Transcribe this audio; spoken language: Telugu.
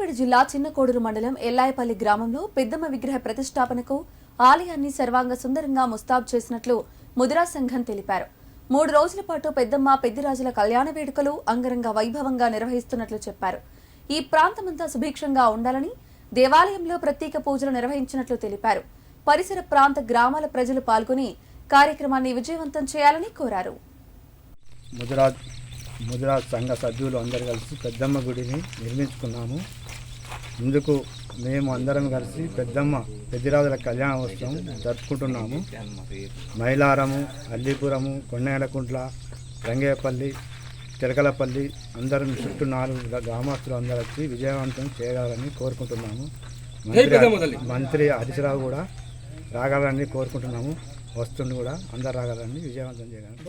నల్గొండ జిల్లా చిన్నకోడూరు మండలం ఎల్లాయపల్లి గ్రామంలో పెద్దమ్మ విగ్రహ ప్రతిష్టాపనకు ఆలయాన్ని సర్వాంగ సుందరంగా ముస్తాబు చేసినట్లు ముదిరా సంఘం తెలిపారు. 3 రోజుల పాటు పెద్దమ్మ పెద్దిరాజుల కళ్యాణ వేడుకలు అంగరంగ వైభవంగా నిర్వహిస్తున్నట్లు చెప్పారు. ఈ ప్రాంతమంతా సుభిక్షంగా ఉండాలని దేవాలయంలో ప్రత్యేక పూజలు నిర్వహించినట్లు తెలిపారు. పరిసర ప్రాంత గ్రామాల ప్రజలు పాల్గొని కార్యక్రమాన్ని విజయవంతం చేయాలని కోరారు. ముదిరా సంఘ సభ్యులు అందరూ కలిసి పెద్దమ్మ గుడిని నిర్మించుకున్నాము. ఇందుకు మేము అందరం కలిసి పెద్దిరాజుల కళ్యాణోత్సవం జరుపుకుంటున్నాము. మైలారము, అల్లీపురము, కొండేలకుంట్ల, రంగేపల్లి, చిరకలపల్లి అందరం చుట్టూ 4 గ్రామస్తులు అందరూ వచ్చి విజయవంతం చేయగలరని కోరుకుంటున్నాము. మంత్రి హరీశ్రావు కూడా రాగలరని కోరుకుంటున్నాము. వస్తుండి కూడా అందరు రాగలరని విజయవంతం చేయగలరు.